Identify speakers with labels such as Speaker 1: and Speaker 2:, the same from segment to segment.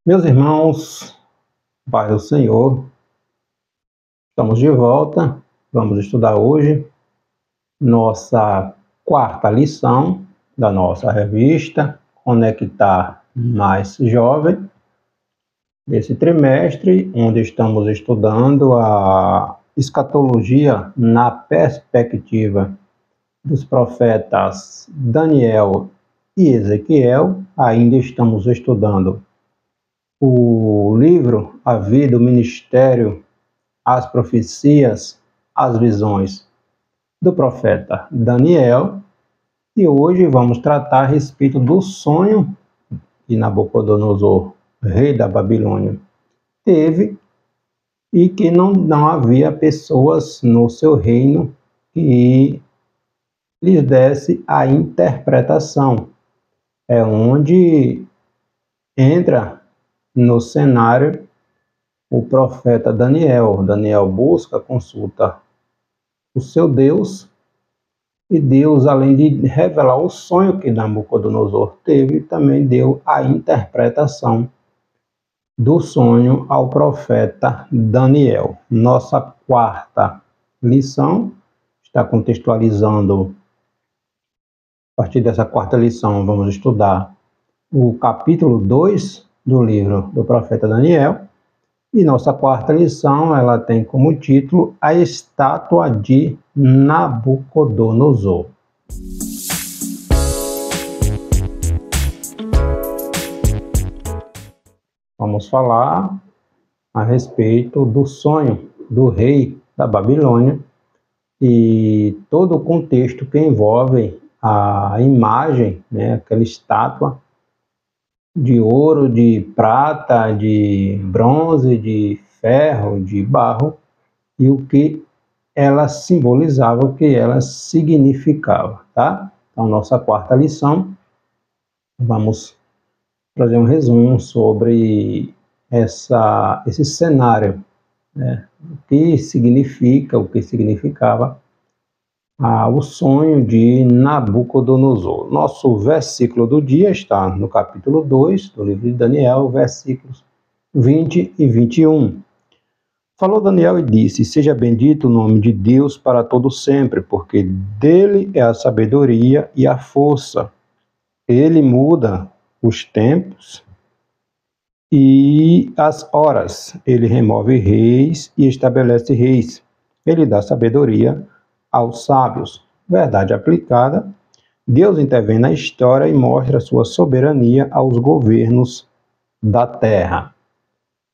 Speaker 1: Meus irmãos, Pai do Senhor, estamos de volta. Vamos estudar hoje nossa quarta lição da nossa revista Conectar Mais Jovem, desse trimestre, onde estamos estudando a escatologia na perspectiva dos profetas Daniel e Ezequiel. Ainda estamos estudando o livro A Vida, o Ministério, as Profecias, as Visões do profeta Daniel, e hoje vamos tratar a respeito do sonho que Nabucodonosor, rei da Babilônia, teve e que não havia pessoas no seu reino que lhes desse a interpretação. É onde entra no cenário o profeta Daniel. Daniel busca, consulta o seu Deus, e Deus, além de revelar o sonho que Nabucodonosor teve, também deu a interpretação do sonho ao profeta Daniel. Nossa quarta lição está contextualizando. A partir dessa quarta lição, vamos estudar o capítulo 2 do livro do profeta Daniel. E nossa quarta lição, ela tem como título A Estátua de Nabucodonosor. Vamos falar a respeito do sonho do rei da Babilônia e todo o contexto que envolve a imagem, aquela estátua de ouro, de prata, de bronze, de ferro, de barro, e o que ela simbolizava, o que ela significava, tá? Então, nossa quarta lição, vamos fazer um resumo sobre esse cenário, o que significa, o que significava o sonho de Nabucodonosor. Nosso versículo do dia está no capítulo 2 do livro de Daniel, versículos 20 e 21. Falou Daniel e disse: Seja bendito o nome de Deus para todo sempre, porque dele é a sabedoria e a força. Ele muda os tempos e as horas. Ele remove reis e estabelece reis. Ele dá sabedoria aos sábios. Verdade aplicada, Deus intervém na história e mostra sua soberania aos governos da terra.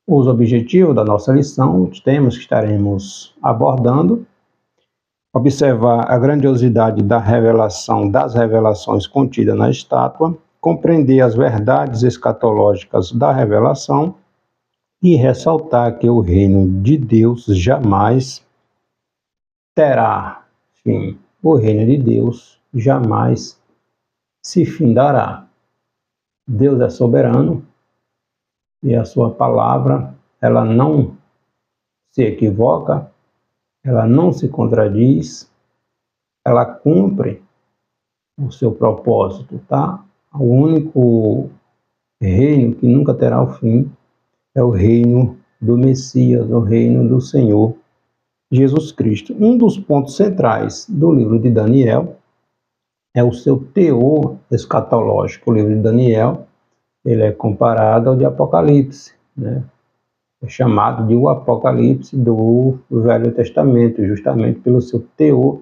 Speaker 1: Os objetivos da nossa lição, os temas que estaremos abordando: observar a grandiosidade da revelação, das revelações contidas na estátua, compreender as verdades escatológicas da revelação e ressaltar que o reino de Deus jamais terá fim. O reino de Deus jamais se findará. Deus é soberano e a sua palavra, ela não se equivoca, ela não se contradiz, ela cumpre o seu propósito, tá? O único reino que nunca terá o fim é o reino do Messias, o reino do Senhor Jesus Cristo. Um dos pontos centrais do livro de Daniel é o seu teor escatológico. O livro de Daniel, ele é comparado ao de Apocalipse, É chamado de o Apocalipse do Velho Testamento, justamente pelo seu teor,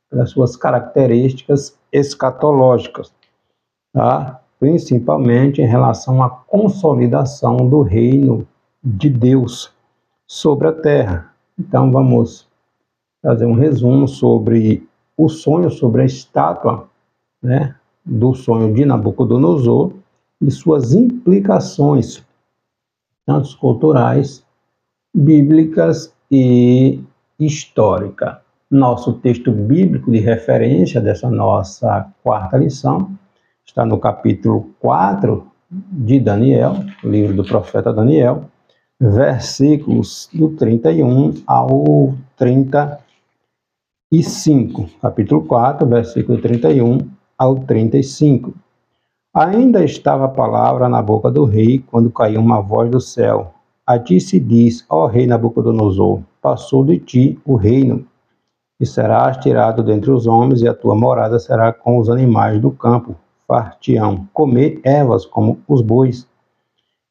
Speaker 1: pelas suas características escatológicas, tá? Principalmente em relação à consolidação do reino de Deus sobre a terra. Então vamos fazer um resumo sobre o sonho, sobre a estátua, do sonho de Nabucodonosor e suas implicações, tanto culturais, bíblicas e históricas. Nosso texto bíblico de referência dessa nossa quarta lição está no capítulo 4 de Daniel, livro do profeta Daniel, versículos do 31 ao 35. Capítulo 4, versículo 31 ao 35. Ainda estava a palavra na boca do rei, quando caiu uma voz do céu. A ti se diz, ó rei Nabucodonosor, passou de ti o reino, e serás tirado dentre os homens, e a tua morada será com os animais do campo, far-te-ão comer ervas como os bois,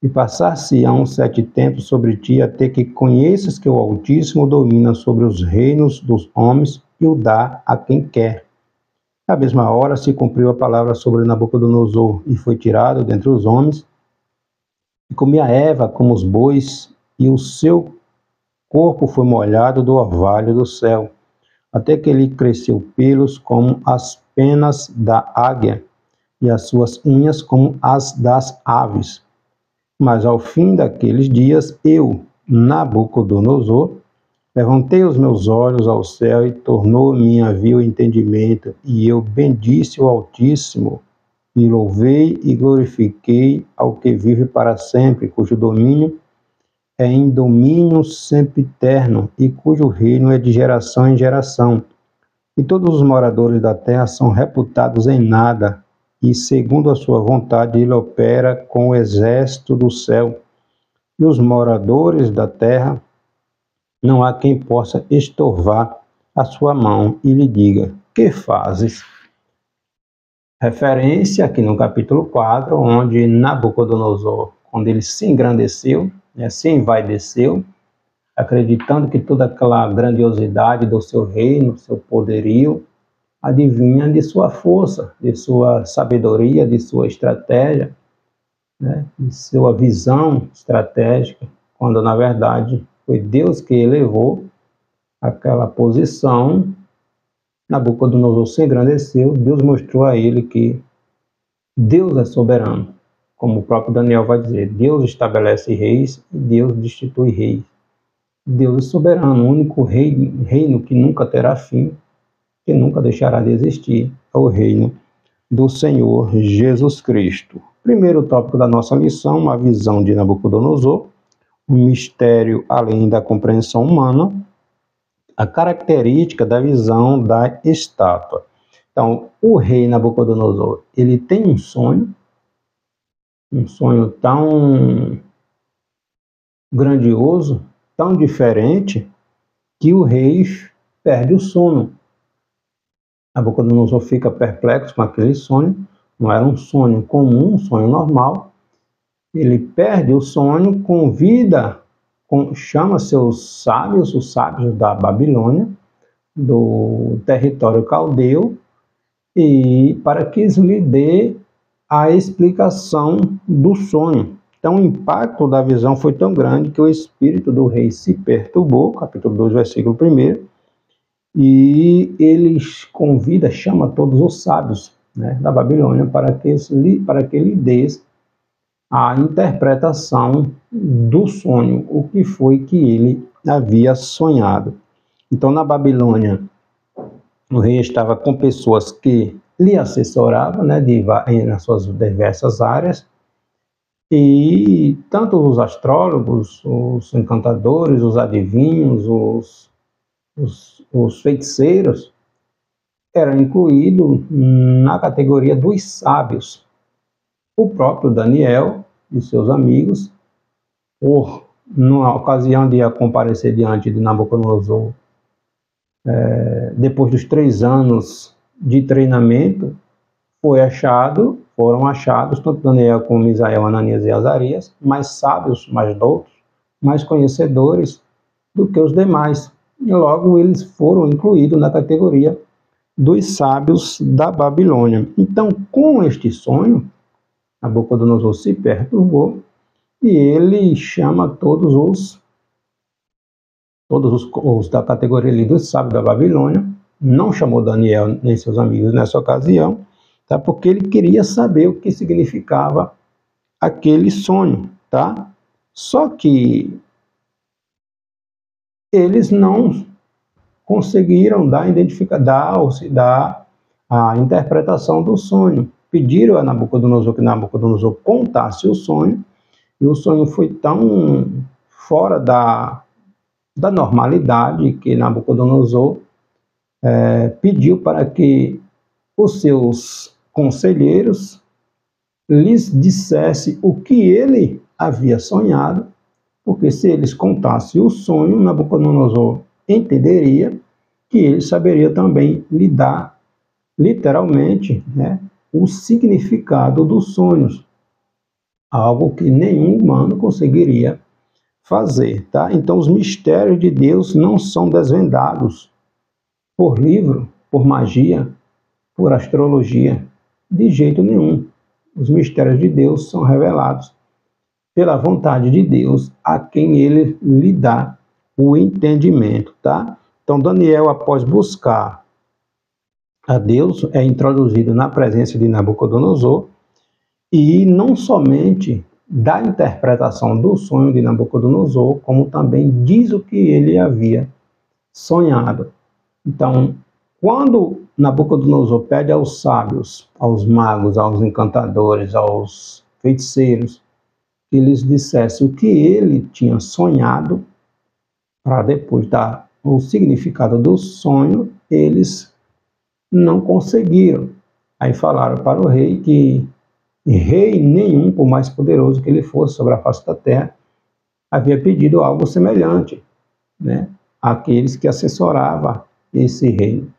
Speaker 1: e passar-se-ão 7 tempos sobre ti, até que conheças que o Altíssimo domina sobre os reinos dos homens e o dá a quem quer. Na mesma hora se cumpriu a palavra sobre Nabucodonosor, e foi tirado dentre os homens, e comia erva como os bois, e o seu corpo foi molhado do orvalho do céu, até que ele cresceu pelos como as penas da águia, e as suas unhas como as das aves. Mas ao fim daqueles dias, eu, Nabucodonosor, levantei os meus olhos ao céu e tornou-me a vir o entendimento, e eu bendisse o Altíssimo, e louvei e glorifiquei ao que vive para sempre, cujo domínio é em domínio sempiterno, e cujo reino é de geração em geração. E todos os moradores da terra são reputados em nada, e segundo a sua vontade ele opera com o exército do céu. E os moradores da terra, não há quem possa estorvar a sua mão e lhe diga, que fazes? Referência aqui no capítulo 4, onde Nabucodonosor, quando ele se engrandeceu, se envaideceu, acreditando que toda aquela grandiosidade do seu reino, seu poderio, adivinha de sua força, de sua sabedoria, de sua estratégia, de sua visão estratégica, quando na verdade foi Deus que elevou aquela posição. Nabucodonosor se engrandeceu, Deus mostrou a ele que Deus é soberano, como o próprio Daniel vai dizer, Deus estabelece reis e Deus destitui reis. Deus é soberano, o único reino que nunca terá fim, que nunca deixará de existir, é o reino do Senhor Jesus Cristo. Primeiro tópico da nossa lição, a visão de Nabucodonosor, um mistério além da compreensão humana, a característica da visão da estátua. Então, o rei Nabucodonosor, ele tem um sonho tão grandioso, tão diferente, que o rei perde o sono. Nabucodonosor fica perplexo com aquele sonho, não era um sonho comum, um sonho normal. Ele perde o sonho, chama seus sábios, os sábios da Babilônia, do território caldeu, e para que eles lhe dê a explicação do sonho. Então, o impacto da visão foi tão grande que o espírito do rei se perturbou, capítulo 2, versículo 1, e ele chama todos os sábios da Babilônia para que ele dê a interpretação do sonho, o que foi que ele havia sonhado. Então, na Babilônia, o rei estava com pessoas que lhe assessoravam nas suas diversas áreas, e tanto os astrólogos, os encantadores, os adivinhos, os feiticeiros, eram incluídos na categoria dos sábios. O próprio Daniel e seus amigos, numa ocasião de comparecer diante de Nabucodonosor, depois dos 3 anos de treinamento, foram achados, tanto Daniel como Misael, Ananias e Azarias, mais sábios, mais doutos, mais conhecedores do que os demais. E logo eles foram incluídos na categoria dos sábios da Babilônia. Então, com este sonho, Nabucodonosor se perturbou e ele chama todos os da categoria ali dos sábios da Babilônia. Não chamou Daniel nem seus amigos nessa ocasião, porque ele queria saber o que significava aquele sonho, Só que eles não conseguiram dar a interpretação do sonho. Pediram a Nabucodonosor que Nabucodonosor contasse o sonho, e o sonho foi tão fora da normalidade que Nabucodonosor pediu para que os seus conselheiros lhes dissesse o que ele havia sonhado, porque se eles contassem o sonho, Nabucodonosor entenderia que ele saberia também lhe dar, literalmente, o significado dos sonhos, algo que nenhum humano conseguiria fazer, tá? Então, os mistérios de Deus não são desvendados por livro, por magia, por astrologia, de jeito nenhum. Os mistérios de Deus são revelados pela vontade de Deus a quem ele lhe dá o entendimento, tá? Então, Daniel, após buscar a Deus, é introduzido na presença de Nabucodonosor e não somente dá interpretação do sonho de Nabucodonosor, como também diz o que ele havia sonhado. Então, quando Nabucodonosor pede aos sábios, aos magos, aos encantadores, aos feiticeiros, que lhes dissesse o que ele tinha sonhado, para depois dar o significado do sonho, eles não conseguiram. Aí falaram para o rei que rei nenhum, por mais poderoso que ele fosse sobre a face da terra, havia pedido algo semelhante, àqueles que assessoravam esse reino.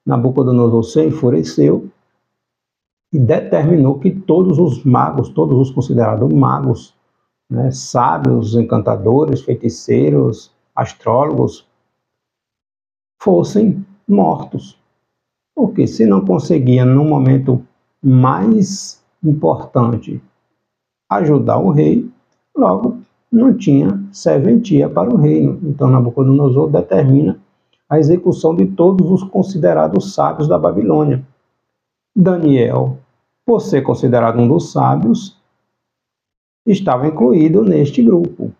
Speaker 1: Nabucodonosor se enfureceu e determinou que todos os magos, todos os considerados magos, sábios, encantadores, feiticeiros, astrólogos, fossem mortos. Porque se não conseguia, no momento mais importante, ajudar o rei, logo não tinha serventia para o reino. Então Nabucodonosor determina a execução de todos os considerados sábios da Babilônia. Daniel, por ser considerado um dos sábios, estava incluído neste grupo,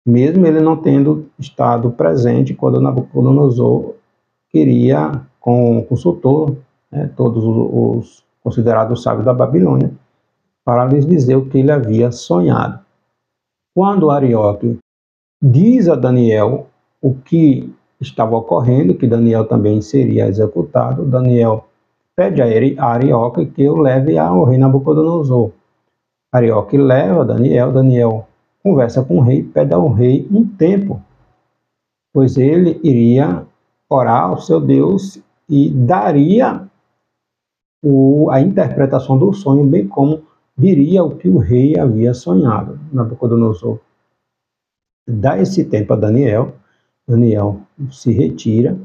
Speaker 1: mesmo ele não tendo estado presente quando Nabucodonosor consultou todos os considerados sábios da Babilônia para lhes dizer o que ele havia sonhado. Quando Arioque diz a Daniel o que estava ocorrendo, que Daniel também seria executado, Daniel pede a Arioque que o leve ao rei Nabucodonosor. Arioque leva Daniel conversa com o rei, pede ao rei um tempo, pois ele iria orar ao seu Deus e daria a interpretação do sonho, bem como diria o que o rei havia sonhado. Nabucodonosor dá esse tempo a Daniel, Daniel se retira,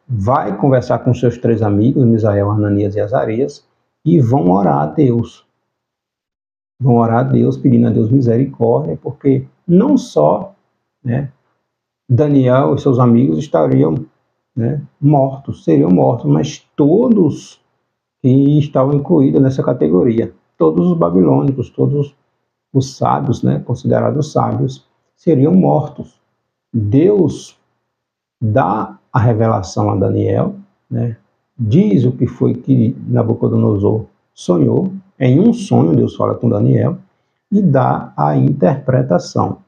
Speaker 1: vai conversar com seus 3 amigos, Misael, Ananias e Azarias, e vão orar a Deus. Vão orar a Deus, pedindo a Deus misericórdia, porque não só Daniel e seus amigos estariam mortos, seriam mortos, mas todos que estavam incluídos nessa categoria, todos os babilônicos, todos os sábios, considerados sábios, seriam mortos. Deus dá a revelação a Daniel, diz o que foi que Nabucodonosor sonhou. Em um sonho, Deus fala com Daniel e dá a interpretação.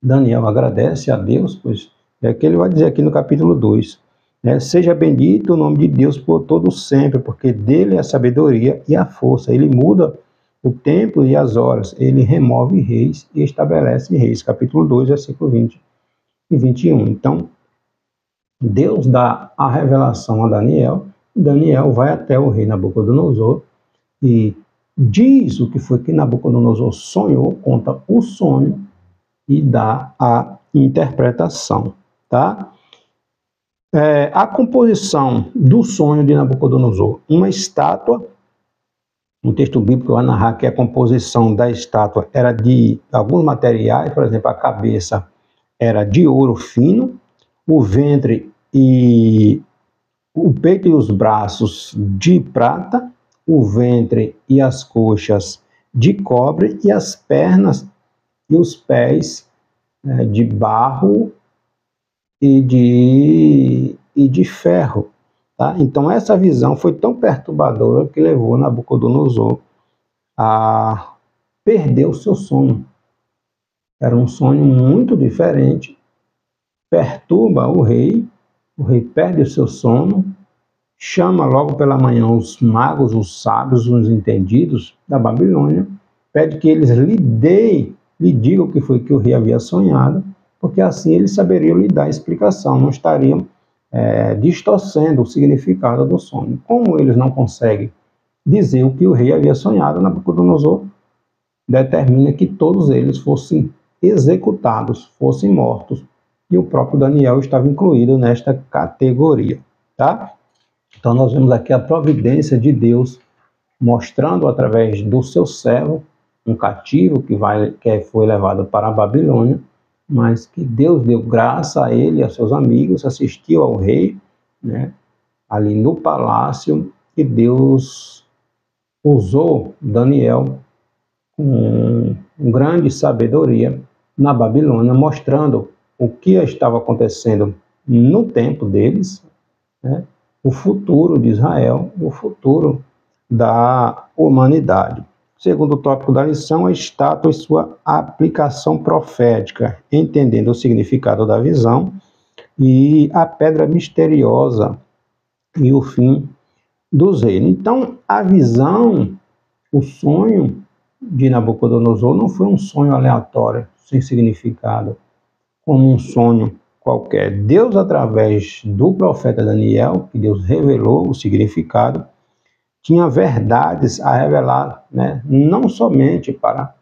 Speaker 1: Daniel agradece a Deus, pois é que ele vai dizer aqui no capítulo 2. Seja bendito o nome de Deus por todo sempre, porque dele é a sabedoria e a força. Ele muda o tempo e as horas. Ele remove reis e estabelece reis. Capítulo 2, versículo 20 e 21. Então, Deus dá a revelação a Daniel. Daniel vai até o rei Nabucodonosor e diz o que foi que Nabucodonosor sonhou, conta o sonho e dá a interpretação, tá? A composição do sonho de Nabucodonosor, uma estátua, um texto bíblico vai narrar que a composição da estátua era de alguns materiais, por exemplo, a cabeça era de ouro fino, o ventre e o peito e os braços de prata, o ventre e as coxas de cobre e as pernas e os pés de barro e de ferro. Tá? Então essa visão foi tão perturbadora que levou Nabucodonosor a perder o seu sono. Era um sonho muito diferente, perturba o rei perde o seu sono, chama logo pela manhã os magos, os sábios, os entendidos da Babilônia, pede que eles lhe digam o que foi que o rei havia sonhado, porque assim eles saberiam lhe dar a explicação, não estariam distorcendo o significado do sonho. Como eles não conseguem dizer o que o rei havia sonhado, Nabucodonosor determina que todos eles fossem executados, fossem mortos, e o próprio Daniel estava incluído nesta categoria, tá? Então nós vemos aqui a providência de Deus mostrando através do seu servo, um cativo que foi levado para a Babilônia, mas que Deus deu graça a ele e a seus amigos, assistiu ao rei, né, ali no palácio, e Deus usou Daniel com grande sabedoria na Babilônia, mostrando o que estava acontecendo no tempo deles, né, o futuro de Israel, o futuro da humanidade. Segundo tópico da lição, a estátua e sua aplicação profética, entendendo o significado da visão, e a pedra misteriosa e o fim dos reinos. Então, a visão, o sonho de Nabucodonosor não foi um sonho aleatório, sem significado, como um sonho qualquer. Deus, através do profeta Daniel, que Deus revelou o significado, tinha verdades a revelar, né? Não somente para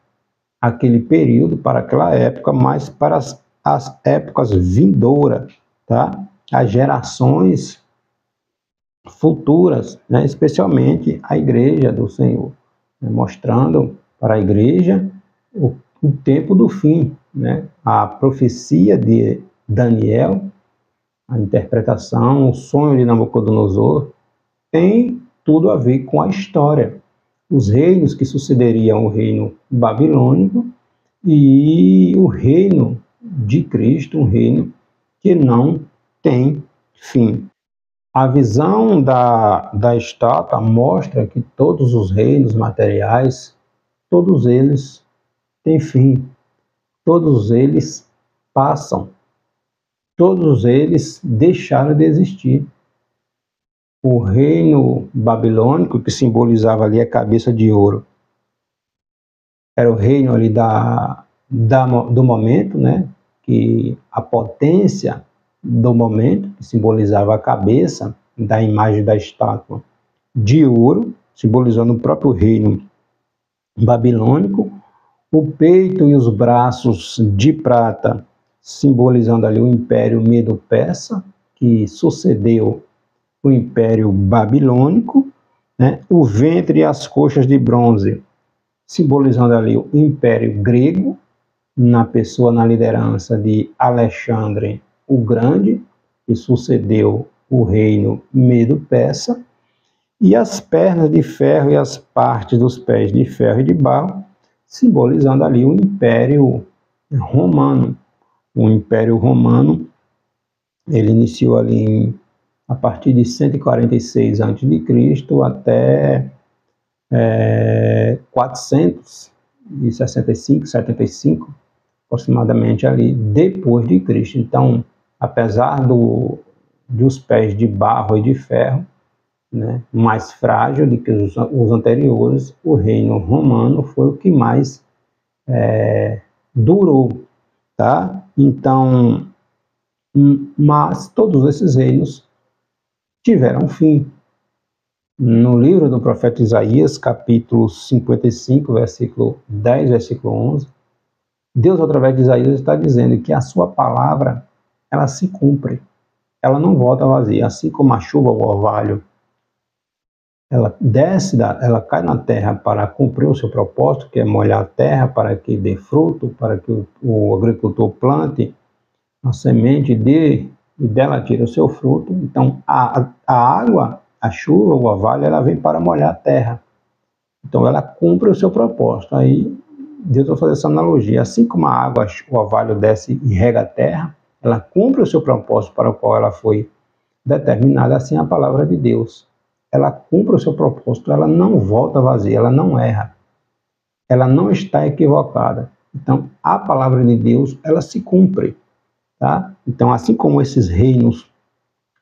Speaker 1: aquele período, para aquela época, mas para as épocas vindouras, tá? As gerações futuras, né? Especialmente a igreja do Senhor, né? Mostrando para a igreja o tempo do fim, né? A profecia de Daniel, a interpretação, o sonho de Nabucodonosor tem tudo a ver com a história. Os reinos que sucederiam o reino babilônico e o reino de Cristo, um reino que não tem fim. A visão da estátua mostra que todos os reinos materiais, todos eles têm fim, todos eles passam, todos eles deixaram de existir. O reino babilônico, que simbolizava ali a cabeça de ouro, era o reino ali do momento, né? Que a potência do momento, que simbolizava a cabeça da imagem da estátua de ouro, simbolizando o próprio reino babilônico, o peito e os braços de prata, simbolizando ali o Império Medo-Persa, que sucedeu o Império Babilônico, né? O ventre e as coxas de bronze, simbolizando ali o Império Grego, na liderança de Alexandre o Grande, que sucedeu o reino Medo-Persa, e as pernas de ferro e as partes dos pés de ferro e de barro, simbolizando ali o Império Romano. O Império Romano, ele iniciou ali a partir de 146 a.C. até 465, 75, aproximadamente ali, depois de Cristo. Então, apesar dos pés de barro e de ferro, né, mais frágil do que os anteriores, o reino romano foi o que mais durou, tá? Então, mas todos esses reinos tiveram fim. No livro do profeta Isaías, capítulo 55, versículo 10, versículo 11, Deus, através de Isaías, está dizendo que a sua palavra, ela se cumpre, ela não volta vazia, assim como a chuva, o orvalho, ela desce, ela cai na terra para cumprir o seu propósito, que é molhar a terra para que dê fruto, para que o agricultor plante a semente e dela tire o seu fruto. Então, a água, a chuva, o orvalho, ela vem para molhar a terra. Então, ela cumpre o seu propósito. Aí, Deus vai fazer essa analogia. Assim como a água, o orvalho desce e rega a terra, ela cumpre o seu propósito para o qual ela foi determinada, assim a palavra de Deus. Ela cumpre o seu propósito, ela não volta vazia, ela não erra. Ela não está equivocada. Então, a palavra de Deus, ela se cumpre. Tá? Então, assim como esses reinos,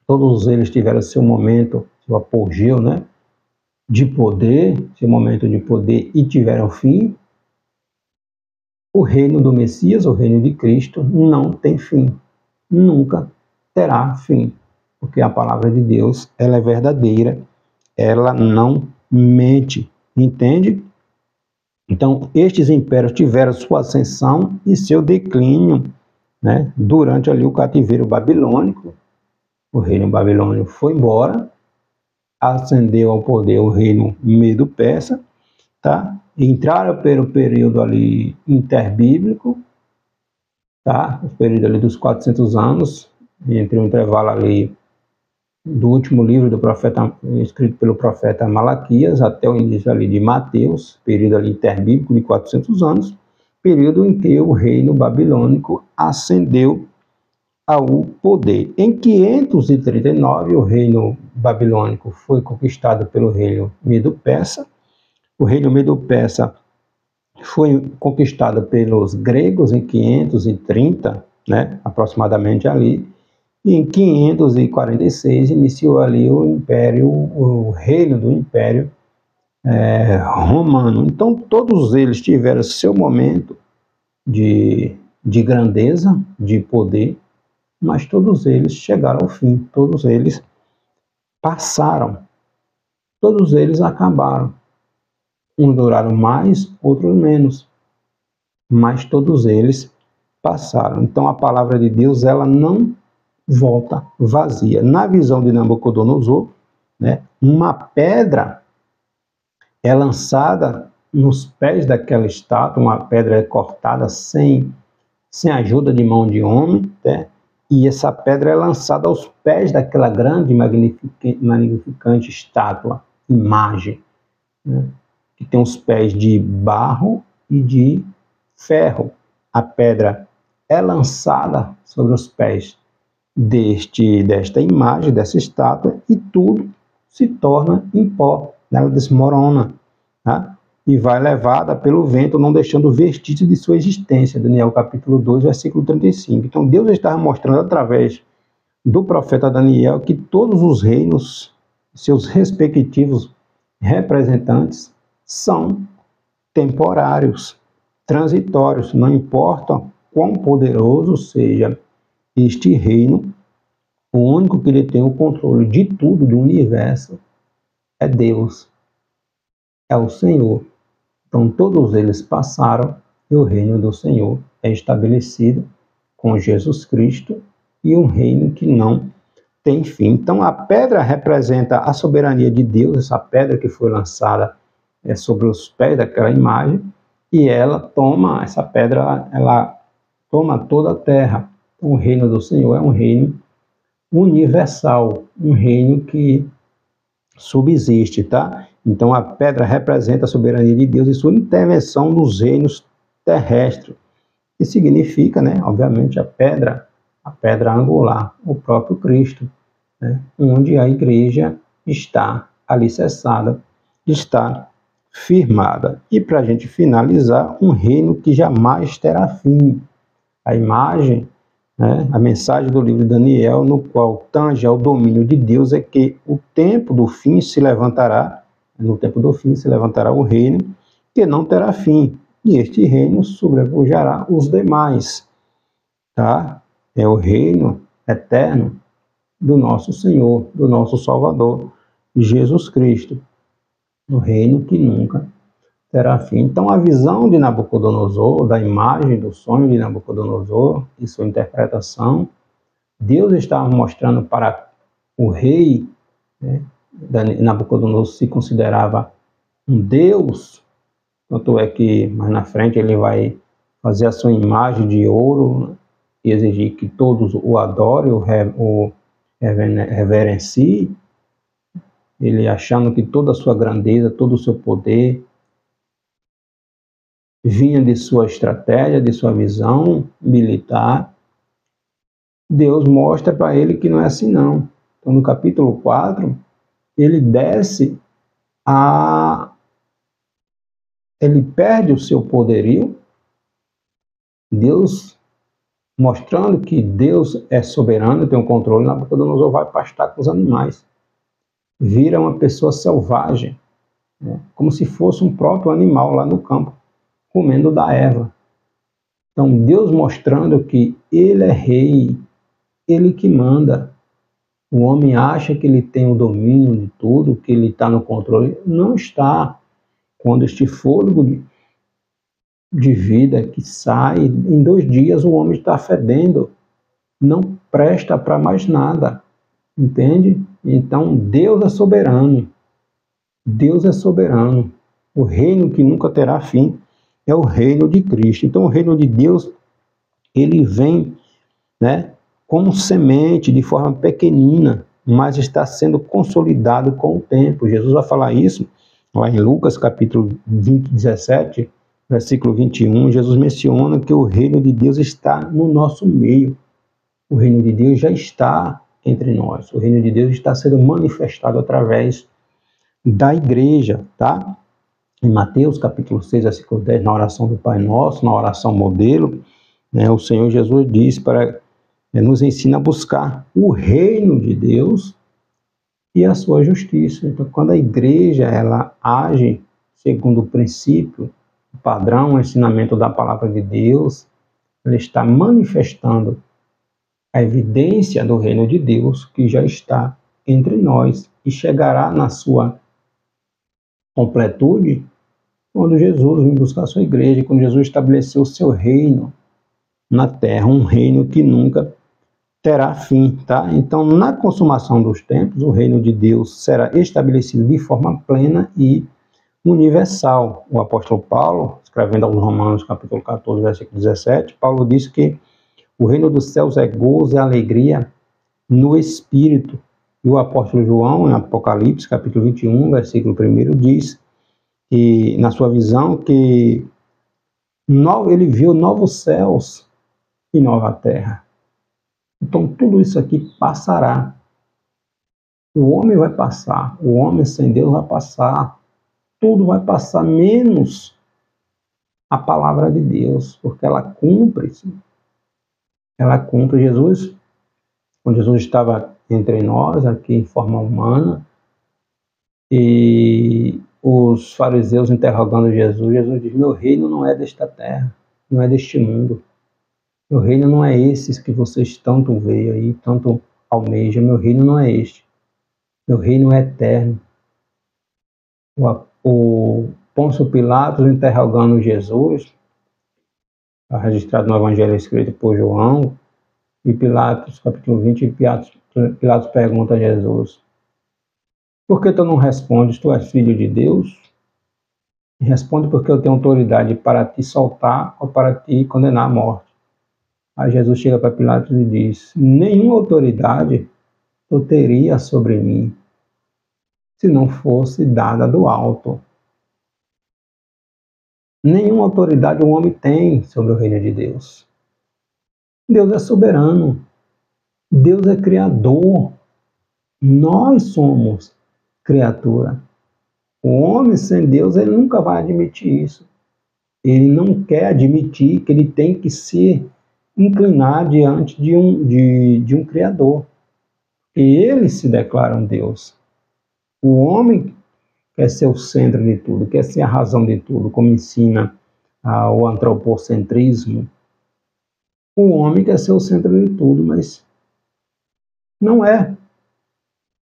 Speaker 1: todos eles tiveram seu momento, seu apogeu, né, de poder, seu momento de poder, e tiveram fim, o reino do Messias, o reino de Cristo, não tem fim. Nunca terá fim. Porque a palavra de Deus, ela é verdadeira, ela não mente. Entende? Então, estes impérios tiveram sua ascensão e seu declínio, né, durante ali o cativeiro babilônico. O reino babilônico foi embora, ascendeu ao poder o reino medo-persa, tá? Entraram pelo período ali interbíblico, tá? O período ali dos 400 anos, entre o intervalo ali do último livro do profeta, escrito pelo profeta Malaquias, até o início ali de Mateus, período ali interbíblico de 400 anos, período em que o reino babilônico ascendeu ao poder. Em 539, o reino babilônico foi conquistado pelo reino medo-persa. O reino medo-persa foi conquistado pelos gregos em 530, né, aproximadamente ali. E em 546 iniciou ali o reino do Império Romano. Então todos eles tiveram seu momento de grandeza, de poder, mas todos eles chegaram ao fim, todos eles passaram, todos eles acabaram. Uns duraram mais, outros menos, mas todos eles passaram. Então a palavra de Deus, ela não volta vazia. Na visão de Nabucodonosor, né, uma pedra é lançada nos pés daquela estátua, uma pedra é cortada sem ajuda de mão de homem, né, e essa pedra é lançada aos pés daquela grande e magnificante estátua, imagem, né, que tem os pés de barro e de ferro. A pedra é lançada sobre os pés desta imagem, dessa estátua, e tudo se torna em pó, ela desmorona, tá? E vai levada pelo vento, não deixando vestígio de sua existência. Daniel capítulo 2, versículo 35. Então Deus estava mostrando através do profeta Daniel que todos os reinos, seus respectivos representantes, são temporários, transitórios, não importa quão poderoso seja este reino, o único que detém o controle de tudo, do universo, é Deus, é o Senhor. Então todos eles passaram e o reino do Senhor é estabelecido com Jesus Cristo, e um reino que não tem fim. Então a pedra representa a soberania de Deus, essa pedra que foi lançada sobre os pés daquela imagem, e essa pedra, ela toma toda a terra. O reino do Senhor é um reino universal, um reino que subsiste, tá? Então a pedra representa a soberania de Deus e sua intervenção nos reinos terrestres, que significa, né, obviamente, a pedra angular, o próprio Cristo, né, onde a igreja está alicerçada, está firmada. E para a gente finalizar, um reino que jamais terá fim. A imagem, né, a mensagem do livro de Daniel, no qual tange ao domínio de Deus, é que o tempo do fim se levantará, no tempo do fim se levantará o reino que não terá fim, e este reino sobrepujará os demais, tá? É o reino eterno do nosso Senhor, do nosso Salvador, Jesus Cristo, o reino que nunca terá fim. Então a visão de Nabucodonosor, da imagem do sonho de Nabucodonosor e sua interpretação, Deus estava mostrando para o rei, né, Nabucodonosor se considerava um Deus, tanto é que mais na frente ele vai fazer a sua imagem de ouro e exigir que todos o adorem, o reverenciem, ele achando que toda a sua grandeza, todo o seu poder vinha de sua estratégia, de sua visão militar. Deus mostra para ele que não é assim não. Então no capítulo 4, ele ele perde o seu poderio, Deus mostrando que Deus é soberano, tem o controle, Nabucodonosor vai pastar com os animais. vira uma pessoa selvagem, né? Como se fosse um próprio animal lá no campo, comendo da erva. Então, Deus mostrando que Ele é rei, Ele que manda. O homem acha que ele tem o domínio de tudo, que ele está no controle. Não está. Quando este fôlego de vida que sai, em 2 dias o homem está fedendo, não presta para mais nada, entende? Então Deus é soberano, Deus é soberano. O reino que nunca terá fim é o reino de Cristo. Então o reino de Deus, ele vem, né, como semente, de forma pequenina, mas está sendo consolidado com o tempo. Jesus vai falar isso lá em Lucas capítulo 17, versículo 21, Jesus menciona que o reino de Deus está no nosso meio. O reino de Deus já está entre nós. O reino de Deus está sendo manifestado através da igreja, tá? Em Mateus capítulo 6, versículo 10, na oração do Pai Nosso, na oração modelo, né, o Senhor Jesus diz para nos ensina a buscar o reino de Deus e a sua justiça. Então, quando a igreja ela age segundo o princípio, o padrão, o ensinamento da palavra de Deus, ela está manifestando a evidência do reino de Deus que já está entre nós e chegará na sua completude quando Jesus vem buscar a sua igreja, quando Jesus estabeleceu o seu reino na terra, um reino que nunca terá fim, tá? Então, na consumação dos tempos, o reino de Deus será estabelecido de forma plena e universal. O apóstolo Paulo, escrevendo aos Romanos, capítulo 14, versículo 17, Paulo diz que o reino dos céus é gozo e alegria no Espírito. E o apóstolo João, em Apocalipse, capítulo 21, versículo 1, diz que, na sua visão, que ele viu novos céus e nova terra. Então, tudo isso aqui passará. O homem vai passar, o homem sem Deus vai passar, tudo vai passar, menos a palavra de Deus, porque ela cumpre-se. Ela cumpre. Jesus, quando Jesus estava entre nós, aqui em forma humana, e os fariseus interrogando Jesus, Jesus diz: meu reino não é desta terra, não é deste mundo. Meu reino não é esse que vocês tanto veem aí, tanto almejam. Meu reino não é este. Meu reino é eterno. O Pôncio Pilatos interrogando Jesus, está registrado no Evangelho escrito por João, e Pilatos, capítulo 20, Pilatos pergunta a Jesus: por que tu não respondes? Tu és filho de Deus? Responde: porque eu tenho autoridade para te soltar ou para te condenar à morte. Aí Jesus chega para Pilatos e diz: nenhuma autoridade tu teria sobre mim se não fosse dada do alto. Nenhuma autoridade o homem tem sobre o reino de Deus. Deus é soberano. Deus é criador. Nós somos criatura. O homem sem Deus, ele nunca vai admitir isso. Ele não quer admitir que ele tem que se inclinar diante de um Criador. E ele se declara um Deus. O homem quer ser o centro de tudo, quer ser a razão de tudo, como ensina o antropocentrismo. O homem quer ser o centro de tudo, mas não é.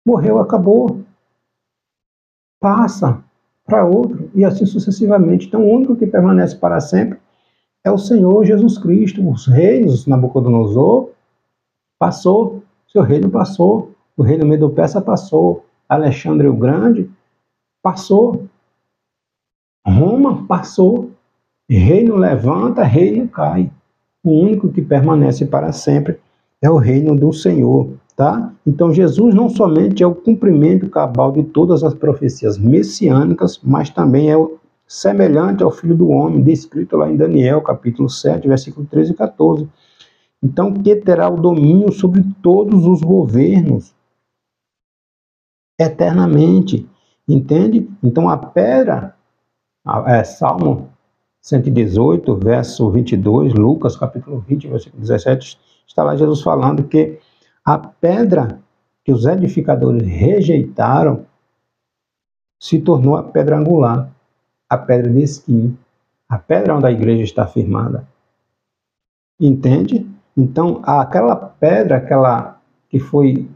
Speaker 1: Morreu, acabou. Passa para outro, e assim sucessivamente. Então, o único que permanece para sempre é o Senhor Jesus Cristo. Os reinos, Nabucodonosor, passou, seu reino passou, o reino Medo-Persa passou, Alexandre o Grande passou, Roma passou, reino levanta, reino cai. O único que permanece para sempre é o reino do Senhor, tá? Então Jesus não somente é o cumprimento cabal de todas as profecias messiânicas, mas também é semelhante ao Filho do Homem, descrito lá em Daniel, capítulo 7, versículo 13 e 14. Então, que terá o domínio sobre todos os governos eternamente, entende? Então, a pedra, Salmo 118, verso 22, Lucas, capítulo 20, versículo 17, está lá Jesus falando que a pedra que os edificadores rejeitaram, se tornou a pedra angular, a pedra de esquina, a pedra onde a igreja está firmada. Entende? Então, aquela pedra, aquela que foi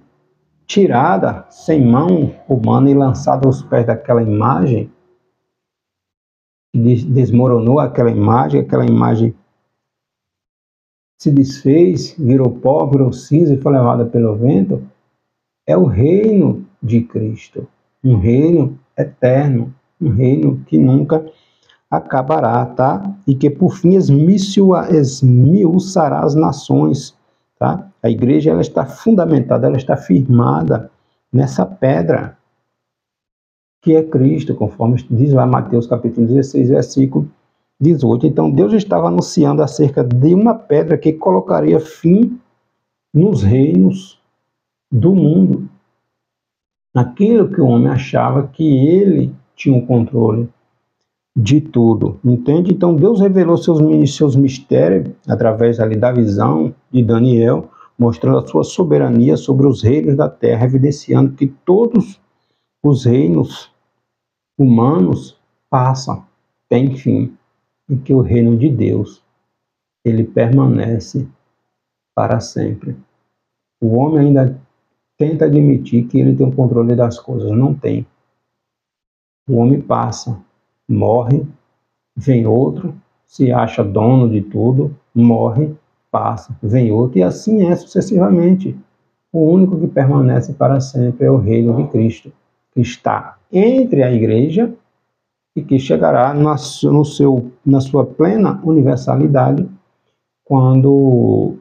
Speaker 1: tirada sem mão humana e lançada aos pés daquela imagem, desmoronou aquela imagem se desfez, virou pó, virou cinza e foi levada pelo vento, é o reino de Cristo, um reino eterno, um reino que nunca acabará, tá? E que por fim esmiuçará as nações, tá? A igreja, ela está fundamentada, ela está firmada nessa pedra que é Cristo, conforme diz lá Mateus capítulo 16, versículo 18. Então Deus estava anunciando acerca de uma pedra que colocaria fim nos reinos do mundo. Aquilo que o homem achava que ele tinha o controle de tudo, entende? Então Deus revelou seus mistérios através ali da visão de Daniel, mostrando a sua soberania sobre os reinos da terra, evidenciando que todos os reinos humanos passam, têm fim, e que o reino de Deus, ele permanece para sempre. O homem ainda tenta admitir que ele tem o controle das coisas, não tem. O homem passa, morre, vem outro, se acha dono de tudo, morre, passa, vem outro, e assim é sucessivamente. O único que permanece para sempre é o reino de Cristo, que está entre a igreja e que chegará na sua plena universalidade no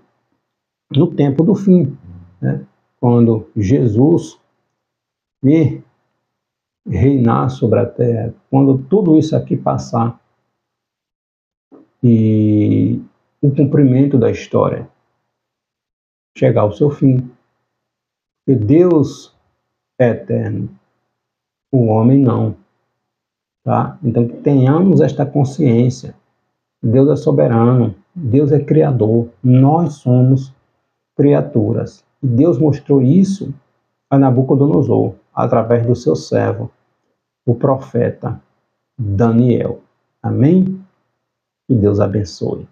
Speaker 1: tempo do fim, né? Quando Jesus vir reinar sobre a terra, quando tudo isso aqui passar e o cumprimento da história chegar ao seu fim. Porque Deus é eterno, o homem não. Tá? Então, que tenhamos esta consciência. Deus é soberano, Deus é criador, nós somos criaturas. E Deus mostrou isso a Nabucodonosor, através do seu servo, o profeta Daniel. Amém? Que Deus abençoe.